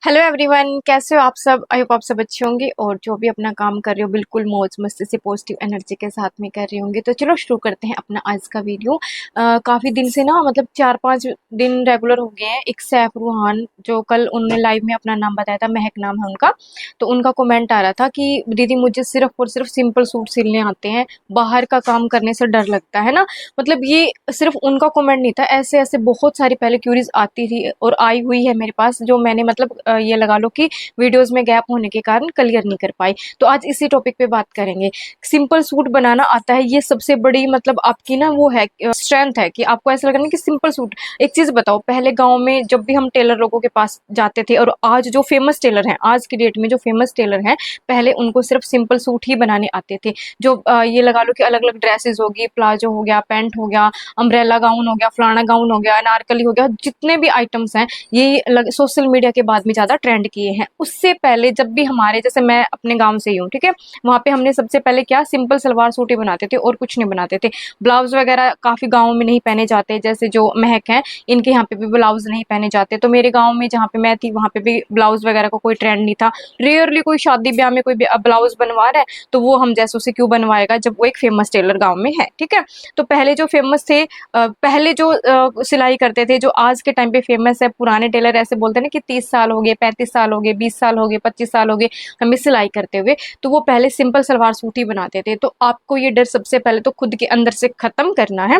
Hello everyone, कैसे हो आप सब। आई होप आप सब अच्छे होंगे और जो भी अपना काम कर रहे हो बिल्कुल मौज मस्ती से पॉजिटिव एनर्जी के साथ में कर रहे होंगे। तो चलो शुरू करते हैं अपना आज का वीडियो। काफ़ी दिन से ना मतलब 4-5 दिन रेगुलर हो गए हैं। एक सैफ रूहान जो कल उनने लाइव में अपना नाम बताया था, महक नाम है उनका। तो उनका कमेंट आ रहा था कि दीदी मुझे सिर्फ और सिर्फ सिंपल सूट सिलने आते हैं, बाहर का काम करने से डर लगता है ना। मतलब ये सिर्फ उनका कमेंट नहीं था, ऐसे ऐसे बहुत सारी पहले क्यूरीज आती थी और आई हुई है मेरे पास, जो मैंने मतलब ये लगा लो कि वीडियोस में गैप होने के कारण क्लियर नहीं कर पाई। तो आज इसी टॉपिक पे बात करेंगे। सिंपल सूट बनाना आता है, ये सबसे बड़ी मतलब आपकी ना वो है स्ट्रेंथ है कि आपको ऐसा लग रहा है कि सिंपल सूट। एक चीज बताओ, पहले गांव में जब भी हम टेलर लोगों के पास जाते थे और आज जो फेमस टेलर हैं, आज की डेट में जो फेमस टेलर हैं, पहले उनको सिर्फ सिंपल सूट ही बनाने आते थे। जो ये लगा लो कि अलग अलग ड्रेसेस होगी, प्लाजो हो गया, पैंट हो गया, अम्ब्रेला गाउन हो गया, फलाना गाउन हो गया, अनारकली हो गया, जितने भी आइटम्स हैं ये सोशल मीडिया के बाद में ज्यादा ट्रेंड किए हैं। उससे पहले जब भी हमारे, जैसे मैं अपने गांव से ही हूँ, ठीक है, वहां पे हमने सबसे पहले क्या सिंपल सलवार सूट ही बनाते थे और कुछ नहीं बनाते थे। ब्लाउज वगैरह काफी गाँव में नहीं पहने जाते, जैसे जो महक हैं इनके यहाँ पे भी ब्लाउज नहीं पहने जाते। तो मेरे गाँव में जहाँ पे मैं थी वहां पे भी ब्लाउज वगैरह का कोई ट्रेंड नहीं था। रेयरली कोई शादी ब्याह में कोई ब्लाउज बनवा रहा है तो वो हम जैसों से क्यों बनवाएगा जब वो एक फेमस टेलर गाँव में है, ठीक है। तो पहले जो फेमस थे, पहले जो सिलाई करते थे, जो आज के टाइम पे फेमस है, पुराने टेलर ऐसे बोलते हैं ना कि 30 साल हो गए, 35 साल हो गए, 20 साल हो गए, 25 साल हो गए हमें सिलाई करते हुए, तो वो पहले सिंपल सलवार सूट ही बनाते थे। तो आपको ये डर सबसे पहले तो खुद के अंदर से खत्म करना है।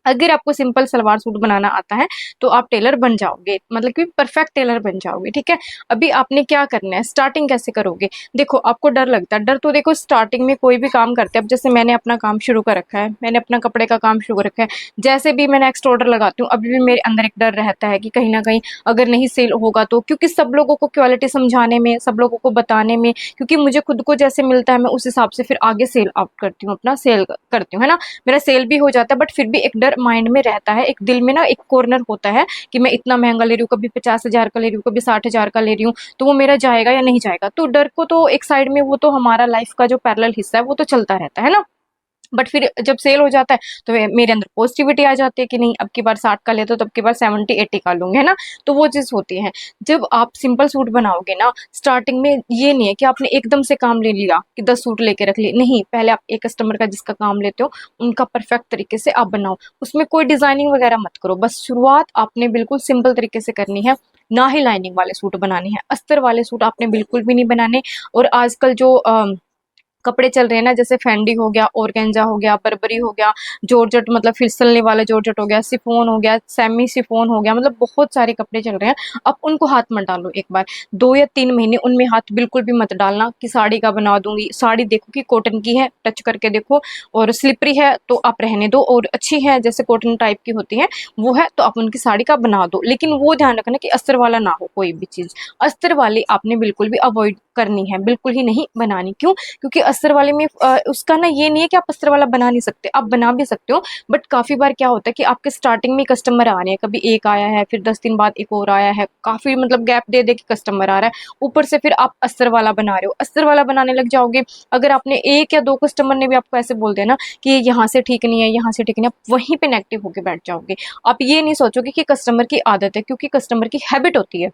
अगर आपको सिंपल सलवार सूट बनाना आता है तो आप टेलर बन जाओगे, मतलब कि परफेक्ट टेलर बन जाओगे, ठीक है। अभी आपने क्या करना है, स्टार्टिंग कैसे करोगे। देखो आपको डर लगता है, डर तो देखो स्टार्टिंग में कोई भी काम करते हैं। अब जैसे मैंने अपना काम शुरू कर रखा है, मैंने अपना कपड़े का काम शुरू कर रखा है, जैसे भी मैं नेक्स्ट ऑर्डर लगाती हूँ अभी भी मेरे अंदर एक डर रहता है कि कहीं ना कहीं अगर नहीं सेल होगा तो, क्योंकि सब लोगों को क्वालिटी समझाने में, सब लोगों को बताने में, क्योंकि मुझे खुद को जैसे मिलता है मैं उस हिसाब से फिर आगे सेल आउट करती हूँ, अपना सेल करती हूँ, है ना। मेरा सेल भी हो जाता है, बट फिर भी एक डर माइंड में रहता है, एक दिल में ना एक कॉर्नर होता है कि मैं इतना महंगा ले रही हूँ, कभी 50,000 का ले रही हूँ, कभी 60,000 का ले रही हूँ, तो वो मेरा जाएगा या नहीं जाएगा। तो डर को तो एक साइड में, वो तो हमारा लाइफ का जो पैरेलल हिस्सा है वो तो चलता रहता है ना। बट फिर जब सेल हो जाता है तो मेरे अंदर पॉजिटिविटी आ जाती है कि नहीं, अब की बार 60 का ले तो अब की बार 70-80 का लूंगे, है ना। तो वो चीज होती है। जब आप सिंपल सूट बनाओगे ना, स्टार्टिंग में ये नहीं है कि आपने एकदम से काम ले लिया कि 10 सूट लेके रख लिए, नहीं, पहले आप एक कस्टमर का जिसका काम लेते हो उनका परफेक्ट तरीके से आप बनाओ। उसमें कोई डिजाइनिंग वगैरह मत करो, बस शुरुआत आपने बिल्कुल सिंपल तरीके से करनी है। ना ही लाइनिंग वाले सूट बनाने हैं, अस्तर वाले सूट आपने बिल्कुल भी नहीं बनाने। और आजकल जो कपड़े चल रहे हैं ना, जैसे फेंडी हो गया, ऑर्गेन्जा हो गया, बर्बरी हो गया, जॉर्जेट मतलब फिसलने वाला जॉर्जेट हो गया, सिफोन हो गया, सेमी सिफोन हो गया, मतलब बहुत सारे कपड़े चल रहे हैं। अब उनको हाथ मत डालो एक बार, 2 या 3 महीने उनमें हाथ बिल्कुल भी मत डालना कि साड़ी का बना दूंगी। साड़ी देखो कि कॉटन की है, टच करके देखो, और स्लिपरी है तो आप रहने दो, और अच्छी है जैसे कॉटन टाइप की होती है वो है तो आप उनकी साड़ी का बना दो। लेकिन वो ध्यान रखना कि अस्तर वाला ना हो कोई भी चीज। अस्तर वाली आपने बिल्कुल भी अवॉइड करनी है, बिल्कुल ही नहीं बनानी। क्यों? क्योंकि अस्तर वाले में उसका ना ये नहीं है कि आप अस्तर वाला बना नहीं सकते, आप बना भी सकते हो। बट काफी बार क्या होता है कि आपके स्टार्टिंग में कस्टमर आ रहे हैं, कभी एक आया है, फिर 10 दिन बाद एक और आया है, काफी मतलब गैप दे दे के कस्टमर आ रहा है, ऊपर से फिर आप अस्तर वाला बना रहे हो, अस्तर वाला बनाने लग जाओगे। अगर आपने 1 या 2 कस्टमर ने भी आपको ऐसे बोल दिया ना कि यहाँ से ठीक नहीं है, यहाँ से ठीक नहीं है, आप वहीं पे नेगेटिव होके बैठ जाओगे। आप ये नहीं सोचोगे कि कस्टमर की आदत है, क्योंकि कस्टमर की हैबिट होती है।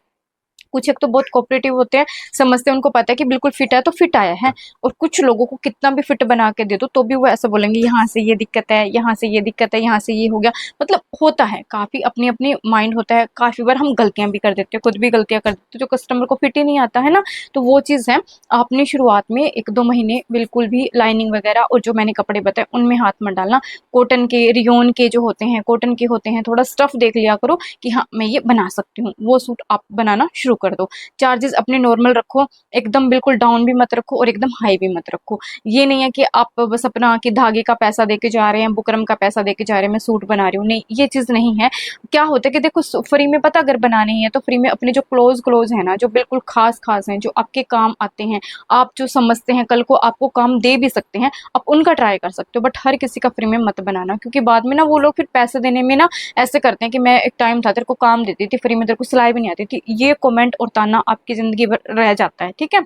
कुछ एक तो बहुत कोऑपरेटिव होते हैं, समझते हैं, उनको पता है कि बिल्कुल फिट है तो फिट आया है। और कुछ लोगों को कितना भी फिट बना के दे दो तो भी वो ऐसा बोलेंगे यहाँ से ये दिक्कत है, यहाँ से ये दिक्कत है, यहाँ से ये हो गया। मतलब होता है, काफी अपनी अपनी माइंड होता है, काफी बार हम गलतियां भी कर देते हैं, खुद भी गलतियां कर देते हैं, जो कस्टमर को फिट ही नहीं आता है ना। तो वो चीज है, आपने शुरुआत में 1-2 महीने बिल्कुल भी लाइनिंग वगैरह और जो मैंने कपड़े बताए उनमें हाथ मत डालना। कॉटन के, रियोन के जो होते हैं, कॉटन के होते हैं, थोड़ा स्टफ देख लिया करो कि हाँ मैं ये बना सकती हूँ, वो सूट आप बनाना शुरू कर दो। चार्जेस अपने नॉर्मल रखो, एकदम बिल्कुल डाउन भी मत रखो और एकदम हाई भी मत रखो। ये नहीं है कि आप बस अपना कि धागे का पैसा देके जा रहे हैं, बुकरम का पैसा देके जा रहे हैं, मैं सूट बना रही हूँ, नहीं, ये चीज नहीं है। क्या होता है कि देखो फ्री में, पता अगर बनाने ही है तो फ्री में अपने जो क्लोज क्लोज है ना, जो बिल्कुल खास खास हैं, जो आपके काम आते हैं, आप जो समझते हैं कल को आपको काम दे भी सकते हैं, आप उनका ट्राई कर सकते हो। बट हर किसी का फ्री में मत बनाना, क्योंकि बाद में ना वो लोग फिर पैसे देने में ना ऐसे करते हैं कि मैं, एक टाइम था तेरे को काम देती थी फ्री में, तेरे को सिलाई भी नहीं आती थी, ये कमेंट और ताना आपकी जिंदगी भर रह जाता है, ठीक है।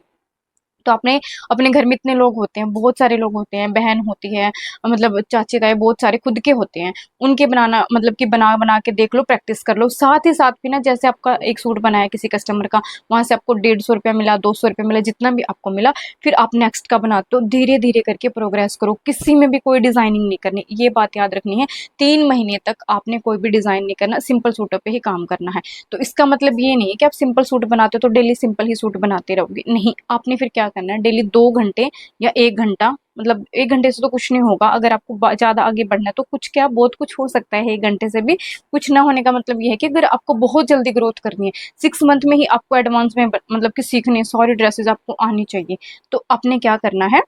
तो आपने अपने घर में इतने लोग होते हैं, बहुत सारे लोग होते हैं, बहन होती है, मतलब चाचे ताए बहुत सारे खुद के होते हैं, उनके बनाना मतलब कि बना बना के देख लो, प्रैक्टिस कर लो। साथ ही साथ भी ना, जैसे आपका एक सूट बनाया किसी कस्टमर का, वहां से आपको 150 रुपया मिला, 200 रुपया मिला, जितना भी आपको मिला, फिर आप नेक्स्ट का बनाते हो। धीरे धीरे करके प्रोग्रेस करो, किसी में भी कोई डिजाइनिंग नहीं करनी, ये बात याद रखनी है। 3 महीने तक आपने कोई भी डिजाइन नहीं करना, सिंपल सूटों पे ही काम करना है। तो इसका मतलब ये नहीं है कि आप सिंपल सूट बनाते हो तो डेली सिंपल ही सूट बनाते रहोगे, नहीं। आपने फिर क्या करना है, डेली 2 घंटे या 1 घंटा, मतलब 1 घंटे से तो कुछ नहीं होगा, अगर आपको ज्यादा आगे बढ़ना है तो कुछ क्या बहुत कुछ हो सकता है 1 घंटे से भी। कुछ ना होने का मतलब ये है कि अगर आपको बहुत जल्दी ग्रोथ करनी है, 6 मंथ में ही आपको एडवांस में मतलब कि सीखने सारी ड्रेसेस आपको आनी चाहिए, तो आपने क्या करना है,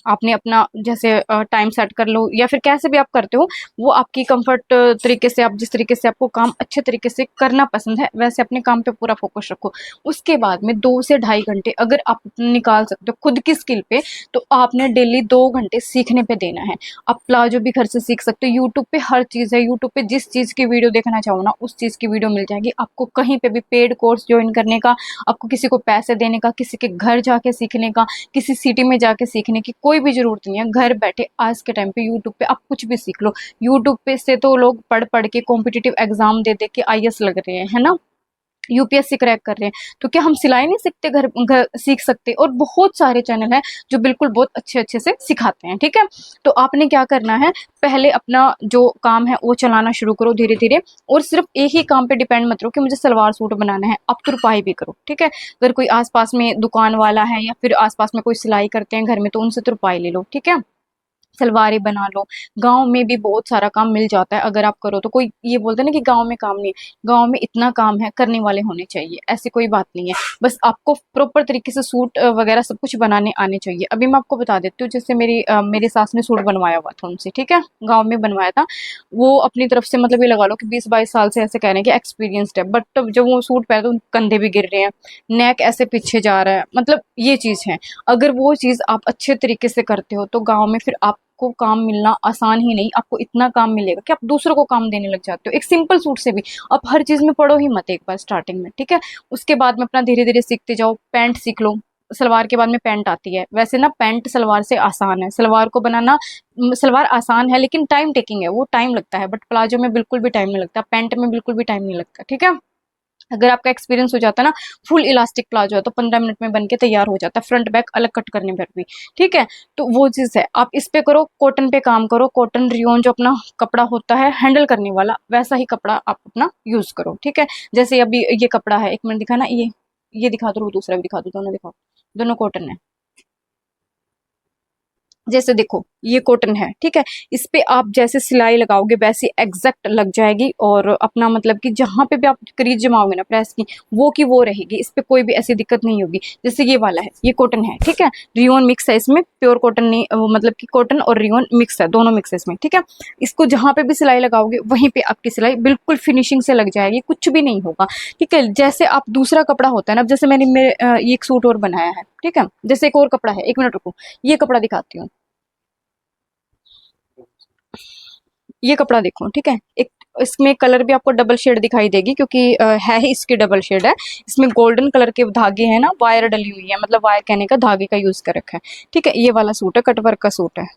आपने अपना जैसे टाइम सेट कर लो, या फिर कैसे भी आप करते हो, वो आपकी कंफर्ट तरीके से, आप जिस तरीके से आपको काम अच्छे तरीके से करना पसंद है वैसे अपने काम पे पूरा फोकस रखो। उसके बाद में 2 से ढाई घंटे अगर आप निकाल सकते हो खुद की स्किल पे, तो आपने डेली 2 घंटे सीखने पे देना है। आप प्लाजो भी घर से सीख सकते हो, यूट्यूब पे हर चीज़ है, यूट्यूब पे जिस चीज़ की वीडियो देखना चाहो ना उस चीज़ की वीडियो मिल जाएगी आपको। कहीं पे भी पेड कोर्स ज्वाइन करने का, आपको किसी को पैसे देने का, किसी के घर जाके सीखने का, किसी सिटी में जाके सीखने की कोई भी जरूरत नहीं है। घर बैठे आज के टाइम पे यूट्यूब पे आप कुछ भी सीख लो। यूट्यूब पे से तो लोग पढ़ पढ़ के कॉम्पिटिटिव एग्जाम दे दे के आईएएस लग रहे हैं, है ना, यूपीएससी क्रैक कर रहे हैं। तो क्या हम सिलाई नहीं सीखते, घर घर सीख सकते? और बहुत सारे चैनल हैं जो बिल्कुल बहुत अच्छे अच्छे से सिखाते हैं, ठीक है। तो आपने क्या करना है, पहले अपना जो काम है वो चलाना शुरू करो धीरे धीरे, और सिर्फ एक ही काम पे डिपेंड मत रहो कि मुझे सलवार सूट बनाना है, आप तुरपाई भी करो, ठीक है। अगर कोई आसपास में दुकान वाला है या फिर आसपास में कोई सिलाई करते हैं घर में, तो उनसे तुरपाई ले लो, ठीक है। सलवारें बना लो। गाँव में भी बहुत सारा काम मिल जाता है अगर आप करो तो। कोई ये बोलते हैं ना कि गाँव में काम नहीं है, गाँव में इतना काम है, करने वाले होने चाहिए, ऐसी कोई बात नहीं है। बस आपको प्रॉपर तरीके से सूट वगैरह सब कुछ बनाने आने चाहिए। अभी मैं आपको बता देती हूँ, जैसे मेरी सास ने सूट बनवाया हुआ था उनसे, ठीक है, गाँव में बनवाया था। वो अपनी तरफ से मतलब ये लगा लो कि 20-22 साल से ऐसे कह रहे हैं कि एक्सपीरियंस्ड है, बट जब वो सूट पहने तो कंधे भी गिर रहे हैं, नेक ऐसे पीछे जा रहा है, मतलब ये चीज़ है। अगर वो चीज़ आप अच्छे तरीके से करते हो तो गाँव में फिर आपको काम मिलना आसान ही नहीं, आपको इतना काम मिलेगा कि आप दूसरों को काम देने लग जाते हो। एक सिंपल सूट से भी आप हर चीज़ में पढ़ो ही मत एक बार स्टार्टिंग में, ठीक है। उसके बाद में अपना धीरे धीरे सीखते जाओ। पैंट सीख लो, सलवार के बाद में पैंट आती है। वैसे ना पैंट सलवार से आसान है, सलवार को बनाना सलवार आसान है लेकिन टाइम टेकिंग है, वो टाइम लगता है, बट प्लाजो में बिल्कुल भी टाइम नहीं लगता, पैंट में बिल्कुल भी टाइम नहीं लगता, ठीक है। अगर आपका एक्सपीरियंस हो जाता है ना, फुल इलास्टिक प्लाजो है तो 15 मिनट में बन के तैयार हो जाता है, फ्रंट बैक अलग कट करने पर भी, ठीक है। तो वो चीज़ है, आप इस पे करो, कॉटन पे काम करो। कॉटन रियोन जो अपना कपड़ा होता है हैंडल करने वाला, वैसा ही कपड़ा आप अपना यूज करो, ठीक है। जैसे अभी ये कपड़ा है, एक मिनट दिखा ना, ये दिखा दो, दूसरा भी दिखा दो, दोनों दिखाओ, दोनों कॉटन है। जैसे देखो ये कॉटन है, ठीक है, इस पे आप जैसे सिलाई लगाओगे वैसे एग्जैक्ट लग जाएगी, और अपना मतलब कि जहां पे भी आप क्रीज जमाओगे ना प्रेस की, वो रहेगी, इस पे कोई भी ऐसी दिक्कत नहीं होगी। जैसे ये वाला है, ये कॉटन है, ठीक है, रियोन मिक्स है इसमें, प्योर कॉटन नहीं, मतलब कि कॉटन और रियोन मिक्स है, दोनों मिक्स है इसमें, ठीक है। इसको जहां पे भी सिलाई लगाओगे वहीं पे आपकी सिलाई बिल्कुल फिनिशिंग से लग जाएगी, कुछ भी नहीं होगा, ठीक है। जैसे आप दूसरा कपड़ा होता है ना, जैसे मैंने ये एक सूट और बनाया है, ठीक है, जैसे एक और कपड़ा है, 1 मिनट रुको, ये कपड़ा दिखाती हूँ। ये कपड़ा देखो, ठीक है, एक इसमें कलर भी आपको डबल शेड दिखाई देगी, क्योंकि है ही इसकी डबल शेड है। इसमें गोल्डन कलर के धागे हैं ना, वायर डली हुई है, मतलब वायर कहने का धागे का यूज कर रखा है, ठीक है। ये वाला सूट है, कटवर्क का सूट है,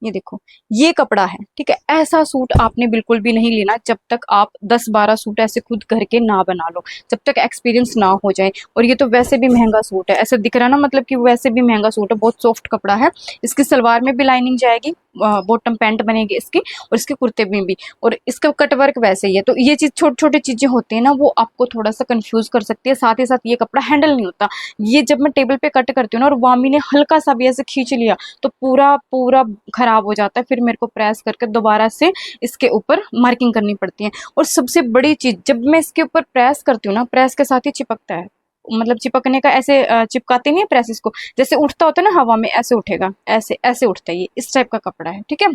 ये देखो, ये कपड़ा है, ठीक है। ऐसा सूट आपने बिल्कुल भी नहीं लेना जब तक आप 10-12 सूट ऐसे खुद घर के ना बना लो, जब तक एक्सपीरियंस ना हो जाए। और ये तो वैसे भी महंगा सूट है, ऐसे दिख रहा है ना, मतलब कि वैसे भी महंगा सूट है, बहुत सॉफ्ट कपड़ा है। इसकी सलवार में भी लाइनिंग जाएगी, बॉटम पैंट बनेगी इसकी, और इसके कुर्ते में भी, और इसका कटवर्क वैसे ही है। तो ये चीज छोटी छोटी चीजें होती है ना, वो आपको थोड़ा सा कंफ्यूज कर सकती है। साथ ही साथ ये कपड़ा हैंडल नहीं होता, ये जब मैं टेबल पे कट करती हूँ ना और वामी ने हल्का सा भी ऐसे खींच लिया तो पूरा पूरा खराब हो जाता है, फिर मेरे को प्रेस करके दोबारा से इसके ऊपर मार्किंग करनी पड़ती है। और सबसे बड़ी चीज, जब मैं इसके ऊपर प्रेस करती हूँ ना, प्रेस के साथ ही चिपकता है, मतलब चिपकने का ऐसे चिपकाते नहीं है प्रेस इसको, जैसे उठता होता है ना हवा में, ऐसे उठेगा, ऐसे ऐसे उठता है, ये इस टाइप का कपड़ा है, ठीक है।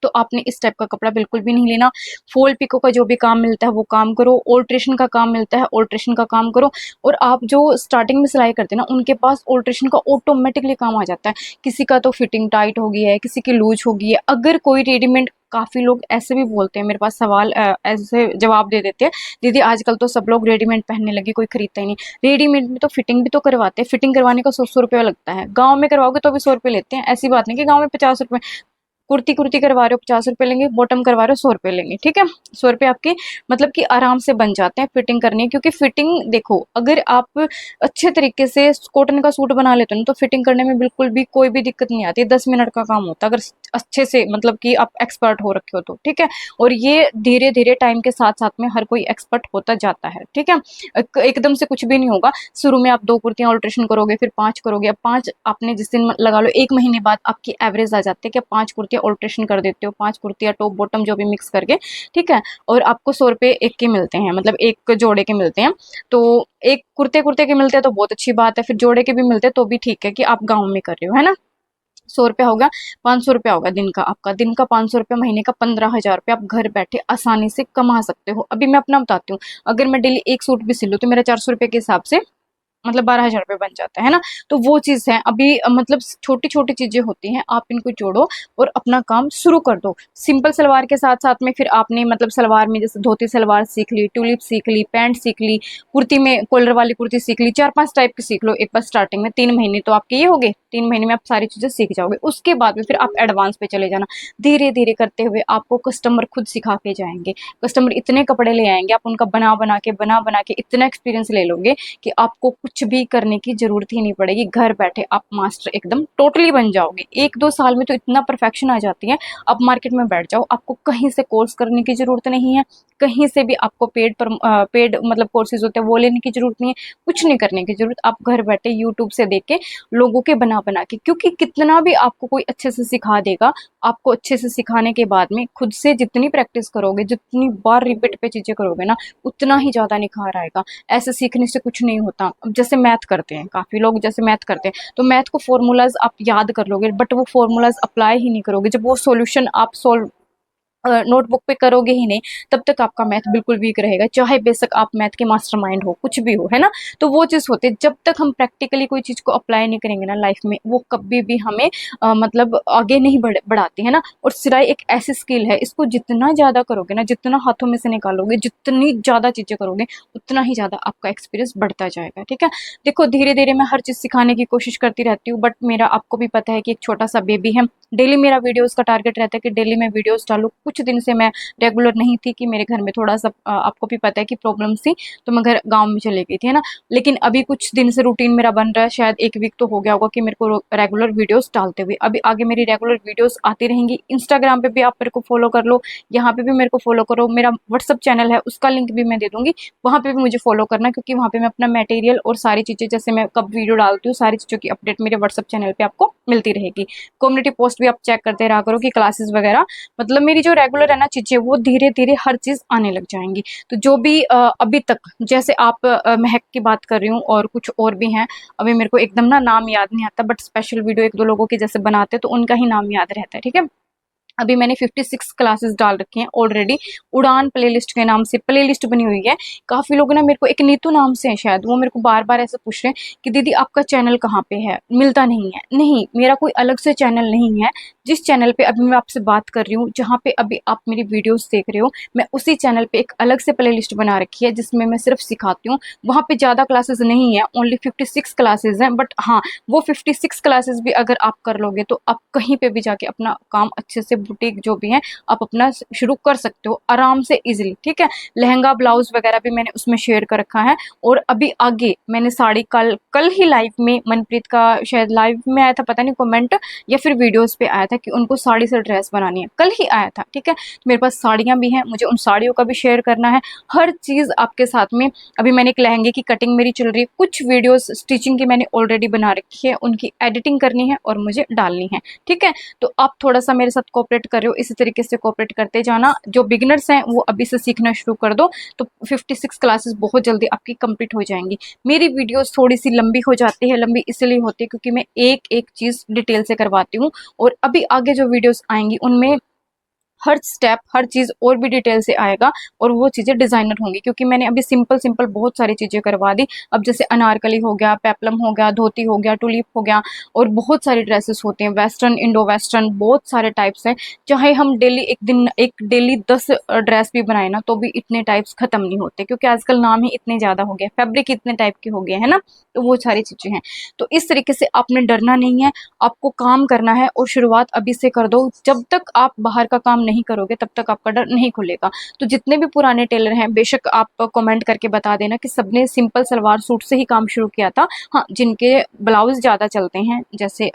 तो आपने इस टाइप का कपड़ा बिल्कुल भी नहीं लेना। फॉल पिको का जो भी काम मिलता है वो काम करो, ऑल्ट्रेशन का काम मिलता है ऑल्ट्रेशन का काम करो। और आप जो स्टार्टिंग में सिलाई करते हैं ना, उनके पास ऑल्ट्रेशन का ऑटोमेटिकली काम आ जाता है। किसी का तो फिटिंग टाइट हो गई है, किसी की लूज हो गई है। अगर कोई रेडीमेड, काफ़ी लोग ऐसे भी बोलते हैं मेरे पास सवाल, ऐसे जवाब दे देते हैं, दीदी आजकल तो सब लोग रेडीमेड पहनने लगे, कोई खरीदता ही नहीं। रेडीमेड में तो फिटिंग भी तो करवाते हैं, फिटिंग करवाने का 100 रुपया लगता है। गाँव में करवाओगे तो भी 100 रुपये लेते हैं, ऐसी बात नहीं कि गाँव में 50 रुपये। कुर्ती कुर्ती करवा रहे हो 50 रुपये लेंगे, बॉटम करवा रहे हो 100 रुपये लेंगे, ठीक है। 100 रुपये आपके मतलब कि आराम से बन जाते हैं फिटिंग करनी। क्योंकि फिटिंग देखो, अगर आप अच्छे तरीके से कॉटन का सूट बना लेते हो ना, तो फिटिंग करने में बिल्कुल भी कोई भी दिक्कत नहीं आती। 10 मिनट का काम होता है अगर अच्छे से, मतलब कि आप एक्सपर्ट हो रखे हो तो, ठीक है। और ये धीरे धीरे टाइम के साथ साथ में हर कोई एक्सपर्ट होता जाता है, ठीक है। एकदम से कुछ भी नहीं होगा। शुरू में आप 2 कुर्तियां ऑल्ट्रेशन करोगे, फिर 5 करोगे। अब 5 आपने जिस दिन लगा लो, 1 महीने बाद आपकी एवरेज आ जाती है कि 5 कुर्तियां ऑल्ट्रेशन कर देते हो, 5 कुर्तियां टॉप बॉटम जो भी मिक्स करके, ठीक है। और आपको 100 रुपये एक के मिलते हैं, मतलब एक जोड़े के मिलते हैं। तो एक कुर्ते कुर्ते के मिलते हैं तो बहुत अच्छी बात है, फिर जोड़े के भी मिलते हैं तो भी ठीक है कि आप गाँव में कर रहे हो, है ना। 100 रुपया होगा, 500 रुपया होगा दिन का आपका, दिन का 500 रुपया, महीने का 15,000 रुपया आप घर बैठे आसानी से कमा सकते हो। अभी मैं अपना बताती हूँ, अगर मैं डेली एक सूट भी सिलूँ तो मेरा 400 रुपये के हिसाब से मतलब 12,000 रुपये बन जाता है ना। तो वो चीज़ है। अभी मतलब छोटी छोटी चीज़ें होती हैं, आप इनको जोड़ो और अपना काम शुरू कर दो। सिंपल सलवार के साथ साथ में फिर आपने मतलब सलवार में जैसे धोती सलवार सीख ली, ट्यूलिप सीख ली, पैंट सीख ली, कुर्ती में कॉलर वाली कुर्ती सीख ली, 4-5 टाइप की सीख लो एक बार स्टार्टिंग में। 3 महीने तो आपके ये हो गए, 3 महीने में आप सारी चीज़ें सीख जाओगे। उसके बाद में फिर आप एडवांस पे चले जाना। धीरे धीरे करते हुए आपको कस्टमर खुद सिखा के जाएंगे। कस्टमर इतने कपड़े ले आएंगे, आप उनका बना बना के इतना एक्सपीरियंस ले लोगे कि आपको कुछ भी करने की ज़रूरत ही नहीं पड़ेगी। घर बैठे आप मास्टर एकदम टोटली बन जाओगे। 1-2 साल में तो इतना परफेक्शन आ जाती है, आप मार्केट में बैठ जाओ, आपको कहीं से कोर्स करने की ज़रूरत नहीं है, कहीं से भी आपको पेड मतलब कोर्सेज़ होते हैं वो लेने की ज़रूरत नहीं है, कुछ नहीं करने की ज़रूरत। आप घर बैठे यूट्यूब से देख के लोगों के बना के, क्योंकि कितना भी आपको कोई अच्छे से सिखा देगा, आपको अच्छे से सिखाने के बाद में खुद से जितनी प्रैक्टिस करोगे, जितनी बार रिपीट पे चीज़ें करोगे ना, उतना ही ज़्यादा निखार आएगा। ऐसे सीखने से कुछ नहीं होता। अब जैसे मैथ करते हैं, काफ़ी लोग जैसे मैथ करते हैं, तो मैथ को फॉर्मूलाज आप याद कर लोगे, बट वो फॉर्मूलाज अप्लाई ही नहीं करोगे। जब वो सॉल्यूशन आप सोल्व नोटबुक पे करोगे ही नहीं, तब तक आपका मैथ बिल्कुल वीक रहेगा, चाहे बेशक आप मैथ के मास्टरमाइंड हो, कुछ भी हो, है ना। तो वो चीज़ होती है, जब तक हम प्रैक्टिकली कोई चीज़ को अप्लाई नहीं करेंगे ना लाइफ में, वो कभी भी हमें मतलब आगे नहीं बढ़ाती है ना। और सिलाई एक ऐसी स्किल है, इसको जितना ज़्यादा करोगे ना, जितना हाथों में से निकालोगे, जितनी ज़्यादा चीज़ें करोगे, उतना ही ज़्यादा आपका एक्सपीरियंस बढ़ता जाएगा, ठीक है। देखो धीरे धीरे मैं हर चीज़ सिखाने की कोशिश करती रहती हूँ, बट मेरा आपको भी पता है कि एक छोटा सा बेबी है। डेली मेरा वीडियोस का टारगेट रहता है कि डेली मैं वीडियोस डालूँ। कुछ दिन से मैं रेगुलर नहीं थी कि मेरे घर में थोड़ा सा आपको भी पता है कि प्रॉब्लम थी, तो मैं घर गाँव में चली गई थी, है ना। लेकिन अभी कुछ दिन से रूटीन मेरा बन रहा है, शायद 1 वीक तो हो गया होगा कि मेरे को रेगुलर वीडियोस डालते हुए। अभी आगे मेरी रेगुलर वीडियोस आती रहेंगी। इंस्टाग्राम पे भी आप मेरे को फॉलो कर लो, यहाँ पे भी मेरे को फॉलो करो। मेरा व्हाट्सअप चैनल है, उसका लिंक भी मैं दे दूंगी, वहाँ पे भी मुझे फॉलो करना, क्योंकि वहाँ पे मैं अपना मटेरियल और सारी चीज़ें, जैसे मैं कब वीडियो डालती हूँ, सारी चीज़ों की अपडेट मेरे व्हाट्सअप चैनल पे आपको मिलती रहेगी। कम्युनिटी पोस्ट भी आप चेक करते रहा करो कि क्लासेस वगैरह, मतलब मेरी जो रेगुलर है ना चीज़ें, वो धीरे धीरे हर चीज़ आने लग जाएंगी। तो जो भी अभी तक, जैसे आप महक की बात कर रही हूँ और कुछ और भी हैं, अभी मेरे को एकदम ना नाम याद नहीं आता, बट स्पेशल वीडियो 1-2 लोगों के जैसे बनाते हैं तो उनका ही नाम याद रहता है, ठीक है। अभी मैंने 56 क्लासेस डाल रखी हैं ऑलरेडी। उड़ान प्लेलिस्ट के नाम से प्लेलिस्ट बनी हुई है। काफ़ी लोग ना मेरे को, एक नीतू नाम से है शायद, वो मेरे को बार बार ऐसे पूछ रहे हैं कि दीदी आपका चैनल कहाँ पे है, मिलता नहीं है। नहीं, मेरा कोई अलग से चैनल नहीं है। जिस चैनल पे अभी मैं आपसे बात कर रही हूँ, जहाँ पे अभी आप मेरी वीडियोस देख रहे हो, मैं उसी चैनल पे एक अलग से प्ले लिस्ट बना रखी है, जिसमें मैं सिर्फ सिखाती हूँ। वहाँ पे ज़्यादा क्लासेस नहीं है, ओनली 56 क्लासेस हैं। बट हाँ, वो 56 क्लासेस भी अगर आप कर लोगे तो आप कहीं पे भी जाके अपना काम अच्छे से, बुटीक जो भी है, आप अपना शुरू कर सकते हो आराम से इजीली, ठीक है। लहंगा ब्लाउज वगैरह भी मैंने उसमें शेयर कर रखा है। और अभी आगे मैंने साड़ी, कल कल ही लाइव में मनप्रीत का शायद लाइव में आया था, पता नहीं कमेंट या फिर वीडियोस पे आया था कि उनको साड़ी से ड्रेस बनानी है, कल ही आया था, ठीक है। तो मेरे पास साड़ियाँ भी हैं, मुझे उन साड़ियों का भी शेयर करना है, हर चीज़ आपके साथ में। अभी मैंने एक लहंगे की कटिंग मेरी चल रही है, कुछ वीडियोस स्टिचिंग की मैंने ऑलरेडी बना रखी है, उनकी एडिटिंग करनी है और मुझे डालनी है, ठीक है। तो आप थोड़ा सा मेरे साथ कोऑपरेट कर रहे हो, इसी तरीके से कोऑपरेट करते जाना। जो बिगिनर्स हैं वो अभी से सीखना शुरू कर दो, तो 56 क्लासेस बहुत जल्दी आपकी कंप्लीट हो जाएंगी। मेरी वीडियोस थोड़ी सी लंबी हो जाती है, लंबी इसलिए होती है क्योंकि मैं एक एक चीज़ डिटेल से करवाती हूँ। और अभी आगे जो वीडियोस आएंगी उनमें हर स्टेप, हर चीज़ और भी डिटेल से आएगा और वो चीज़ें डिज़ाइनर होंगी, क्योंकि मैंने अभी सिंपल सिंपल बहुत सारी चीज़ें करवा दी। अब जैसे अनारकली हो गया, पेपलम हो गया, धोती हो गया, टुलिप हो गया, और बहुत सारे ड्रेसेस होते हैं, वेस्टर्न, इंडो वेस्टर्न, बहुत सारे टाइप्स हैं। चाहे हम डेली डेली 10 ड्रेस भी बनाए ना, तो भी इतने टाइप्स खत्म नहीं होते, क्योंकि आजकल नाम ही इतने ज़्यादा हो गए, फैब्रिक इतने टाइप के हो गए हैं ना, तो वो सारी चीज़ें हैं। तो इस तरीके से आपने डरना नहीं है, आपको काम करना है, और शुरुआत अभी से कर दो। जब तक आप बाहर का काम नहीं करोगे तब तक आपका डर नहीं खुलेगा। तो जितने भी पुराने टेलर हैं, बेशक आप कमेंट करके बता देना कि सबने सिंपल सलवार सूट से ही काम शुरू किया था। हाँ, जिनके ब्लाउज ज़्यादा चलते हैं, जैसे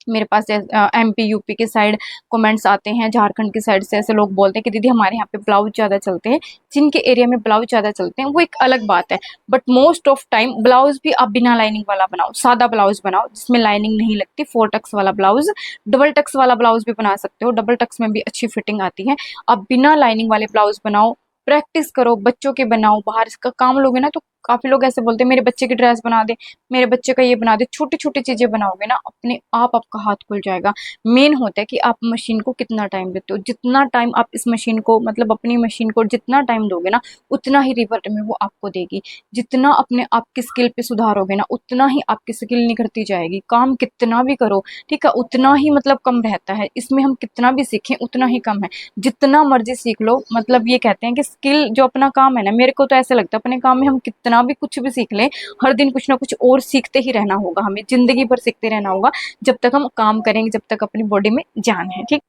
मेरे पास एमपी यूपी की साइड कमेंट्स आते हैं, झारखंड की साइड से ऐसे लोग बोलते हैं कि दीदी हमारे यहाँ पे ब्लाउज ज़्यादा चलते हैं। जिनके एरिया में ब्लाउज ज़्यादा चलते हैं वो एक अलग बात है, but most of time blouse भी आप बिना लाइनिंग वाला बनाओ, सादा ब्लाउज बनाओ जिसमें लाइनिंग नहीं लगती, 4 टक्स वाला ब्लाउज। डबल टक्स वाला ब्लाउज भी बना सकते हो, डबल टक्स में भी अच्छी फिटिंग आती है। आप बिना लाइनिंग वाले ब्लाउज बनाओ, प्रैक्टिस करो, बच्चों के बनाओ। बाहर का काम लोगे ना तो काफी लोग ऐसे बोलते हैं मेरे बच्चे की ड्रेस बना दे, मेरे बच्चे का ये बना दे। छोटी छोटी चीजें बनाओगे ना, अपने आप आपका हाथ खुल जाएगा। मेन होता है कि आप मशीन को कितना टाइम देते हो। जितना टाइम आप इस मशीन को, मतलब अपनी मशीन को जितना टाइम दोगे ना, उतना ही रिवर्ट में वो आपको देगी। जितना अपने आप की स्किल पे सुधारोगे ना, उतना ही आपकी स्किल निखरती जाएगी। काम कितना भी करो, ठीक है, उतना ही मतलब कम रहता है इसमें। हम कितना भी सीखें उतना ही कम है। जितना मर्जी सीख लो, मतलब ये कहते हैं कि स्किल जो अपना काम है ना, मेरे को तो ऐसा लगता है अपने काम में हम कितना भी कुछ भी सीख लें, हर दिन कुछ ना कुछ और सीखते ही रहना होगा, हमें जिंदगी भर सीखते रहना होगा जब तक हम काम करेंगे, जब तक अपनी बॉडी में जान है, ठीक।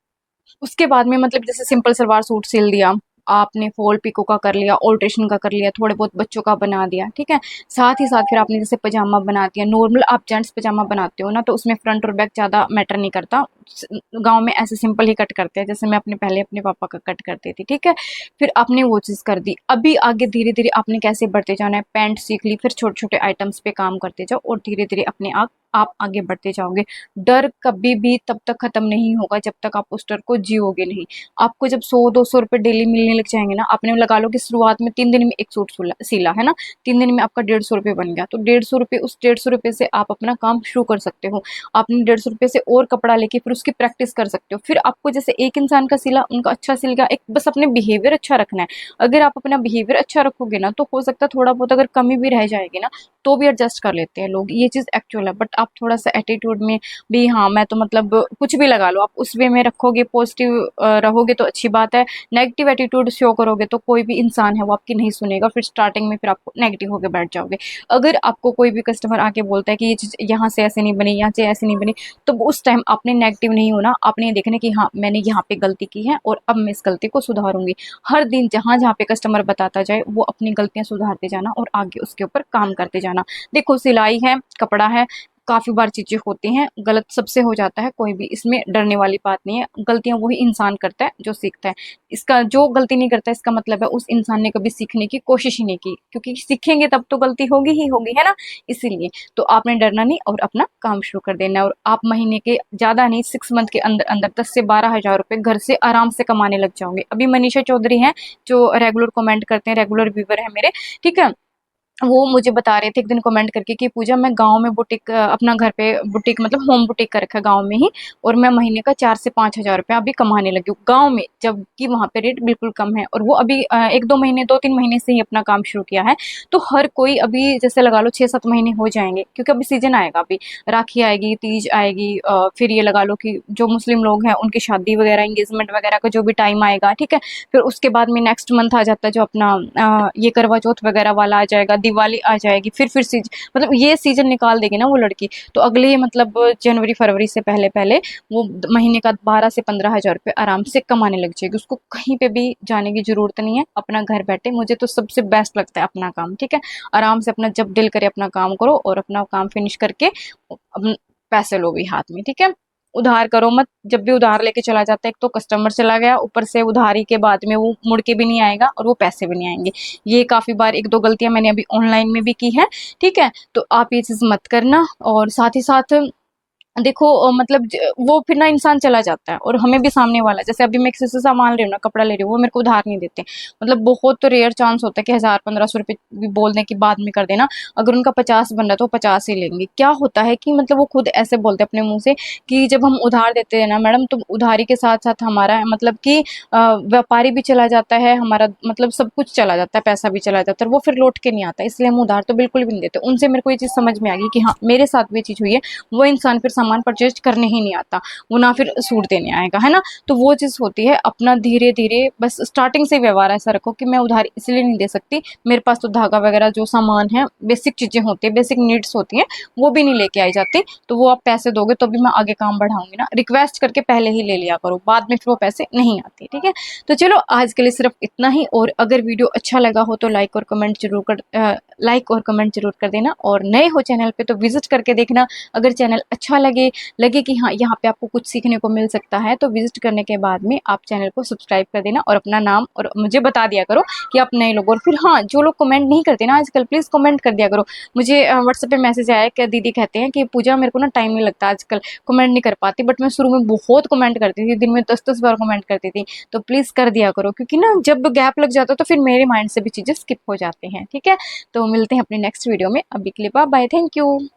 उसके बाद में मतलब जैसे सिंपल सलवार सूट सिल दिया आपने, फॉल पिको का कर लिया, ऑल्ट्रेशन का कर लिया, थोड़े बहुत बच्चों का बना दिया, ठीक है। साथ ही साथ फिर आपने जैसे पजामा बना दिया, नॉर्मल आप जेंट्स पजामा बनाते हो ना, तो उसमें फ्रंट और बैक ज़्यादा मैटर नहीं करता। गांव में ऐसे सिंपल ही कट करते हैं, जैसे मैं अपने पहले अपने पापा का कट करती थी, ठीक है। फिर आपने वो चीज़ कर दी। अभी आगे धीरे धीरे आपने कैसे बढ़ते जाना है, पैंट सीख ली, फिर छोटे छोटे आइटम्स पे काम करते जाओ, और धीरे धीरे अपने आप आगे बढ़ते जाओगे। डर कभी भी तब तक खत्म नहीं होगा जब तक आप उस डर को जियोगे नहीं। आपको जब 100-200 रुपए डेली मिलने लग जाएंगे ना, आपने लगा लो कि शुरुआत में 3 दिन में एक सूट सिला है ना, 3 दिन में आपका 150 रुपये बन गया, तो 150 रुपये, उस 150 रुपये से आप अपना काम शुरू कर सकते हो। आपने 150 रुपये से और कपड़ा लेके फिर उसकी प्रैक्टिस कर सकते हो। फिर आपको जैसे एक इंसान का सिला, उनका अच्छा सिल गया, एक बस अपने बिहेवियर अच्छा रखना है। अगर आप अपना बिहेवियर अच्छा रखोगे ना, तो हो सकता है थोड़ा बहुत अगर कमी भी रह जाएगी ना, तो भी एडजस्ट कर लेते हैं लोग, ये चीज़ एक्चुअल है। बट आप थोड़ा सा एटीट्यूड में भी, हाँ मैं तो मतलब कुछ भी लगा लो, आप उस वे में रखोगे, पॉजिटिव रहोगे तो अच्छी बात है। नेगेटिव एटीट्यूड शो करोगे तो कोई भी इंसान है वो आपकी नहीं सुनेगा, फिर स्टार्टिंग में फिर आपको नेगेटिव होकर बैठ जाओगे। अगर आपको कोई भी कस्टमर आके बोलता है कि ये चीज़ यहाँ से ऐसे नहीं बनी, यहाँ से ऐसे नहीं बनी, तो उस टाइम आपने नेगेटिव नहीं होना, आपने ये देखना कि हाँ मैंने यहाँ पे गलती की है और अब मैं इस गलती को सुधारूंगी। हर दिन जहाँ जहाँ पे कस्टमर बताता जाए वो अपनी गलतियां सुधारते जाना और आगे उसके ऊपर काम करते जाना। देखो सिलाई है, कपड़ा है, काफ़ी बार चीज़ें होती हैं, गलत सबसे हो जाता है, कोई भी इसमें डरने वाली बात नहीं है। गलतियां वही इंसान करता है जो सीखता है। इसका जो गलती नहीं करता इसका मतलब है उस इंसान ने कभी सीखने की कोशिश ही नहीं की, क्योंकि सीखेंगे तब तो गलती होगी ही होगी, है ना। इसीलिए तो आपने डरना नहीं और अपना काम शुरू कर देना है, और आप महीने के ज़्यादा नहीं, 6 मंथ के अंदर अंदर 10 से 12 हज़ार रुपये घर से आराम से कमाने लग जाओगे। अभी मनीषा चौधरी हैं जो रेगुलर कमेंट करते हैं, रेगुलर व्यूवर है मेरे, ठीक है। वो मुझे बता रहे थे एक दिन कमेंट करके कि पूजा मैं गांव में बुटीक, अपना घर पे बुटीक मतलब होम बुटीक कर रखा है गांव में ही, और मैं महीने का 4 से 5 हज़ार रुपया अभी कमाने लगी हूँ गांव में, जबकि वहाँ पे रेट बिल्कुल कम है। और वो अभी 1-2 महीने 2-3 महीने से ही अपना काम शुरू किया है। तो हर कोई अभी जैसे लगा लो 6-7 महीने हो जाएंगे, क्योंकि अभी सीजन आएगा, अभी राखी आएगी, तीज आएगी, फिर ये लगा लो कि जो मुस्लिम लोग हैं उनकी शादी वगैरह, एंगेजमेंट वगैरह का जो भी टाइम आएगा, ठीक है। फिर उसके बाद में नेक्स्ट मंथ आ जाता है जो अपना ये करवा चौथ वगैरह वाला आ जाएगा, दिवाली आ जाएगी, फिर सीजन, मतलब ये सीजन निकाल देगी ना वो लड़की, तो अगले मतलब जनवरी फरवरी से पहले पहले वो महीने का 12 से 15 हज़ार रुपये आराम से कमाने लग जाएगी। उसको कहीं पे भी जाने की जरूरत नहीं है, अपना घर बैठे, मुझे तो सबसे बेस्ट लगता है अपना काम, ठीक है। आराम से अपना जब दिल करे अपना काम करो और अपना काम फिनिश करके पैसे लो भी हाथ में, ठीक है। उधार करो मत, जब भी उधार लेके चला जाता है, एक तो कस्टमर चला गया, ऊपर से उधारी के बाद में वो मुड़ के भी नहीं आएगा और वो पैसे भी नहीं आएंगे। ये काफ़ी बार 1-2 गलतियां मैंने अभी ऑनलाइन में भी की है, ठीक है। तो आप ये चीज़ मत करना। और साथ ही साथ देखो मतलब वो फिर ना इंसान चला जाता है और हमें भी सामने वाला, जैसे अभी मैं किसी से सामान ले रही हूँ ना, कपड़ा ले रही हूँ, वो मेरे को उधार नहीं देते। मतलब बहुत तो रेयर चांस होता है कि 1000-1500 रुपये भी बोलने की बाद में कर देना। अगर उनका 50 बन रहा है तो वो 50 ही लेंगे। क्या होता है कि मतलब वो खुद ऐसे बोलते हैं अपने मुंह से कि जब हम उधार देते हैं ना मैडम, तो उधारी के साथ साथ हमारा मतलब कि व्यापारी भी चला जाता है, हमारा मतलब सब कुछ चला जाता है, पैसा भी चला जाता है, वो फिर लौट के नहीं आता। इसलिए हम उधार तो बिल्कुल भी नहीं देते। उनसे मेरे को ये चीज़ समझ में आ गई कि हाँ, मेरे साथ भी ये चीज़ हुई है। वो इंसान फिर सामान परचेज करने ही नहीं आता, वो ना फिर सूट देने आएगा, है ना? तो वो चीज़ होती है। अपना धीरे धीरे बस स्टार्टिंग से ही व्यवहार ऐसा रखो कि मैं उधार इसलिए नहीं दे सकती, मेरे पास तो धागा वगैरह जो सामान है, बेसिक चीज़ें होती है, बेसिक नीड्स होती हैं, वो भी नहीं लेके आई जाती। तो वो आप पैसे दोगे तो भी मैं आगे काम बढ़ाऊंगी ना। रिक्वेस्ट करके पहले ही ले लिया करो, बाद में फिर वो पैसे नहीं आते, ठीक है? तो चलो आज के लिए सिर्फ इतना ही। और अगर वीडियो अच्छा लगा हो तो लाइक और कमेंट जरूर कर देना। और नए हो चैनल पे तो विजिट करके देखना। अगर चैनल अच्छा लगे लगे कि हाँ, यहाँ पे आपको कुछ सीखने को मिल सकता है, तो विजिट करने के बाद में आप चैनल को सब्सक्राइब कर देना और अपना नाम और मुझे बता दिया करो कि आप नए लोग। और फिर हाँ, जो लोग कमेंट नहीं करते ना आजकल, प्लीज़ कमेंट कर दिया करो। मुझे व्हाट्सएप पे मैसेज आया कि दीदी कहते हैं कि पूजा, मेरे को ना टाइम नहीं लगता आजकल, कमेंट नहीं कर पाती, बट मैं शुरू में बहुत कमेंट करती थी, दिन में 10-10 बार कमेंट करती थी। तो प्लीज़ कर दिया करो, क्योंकि ना जब गैप लग जाता है तो फिर मेरे माइंड से भी चीज़ें स्किप हो जाती हैं, ठीक है? तो मिलते हैं अपने नेक्स्ट वीडियो में। अभी के लिए बाय बाय, थैंक यू।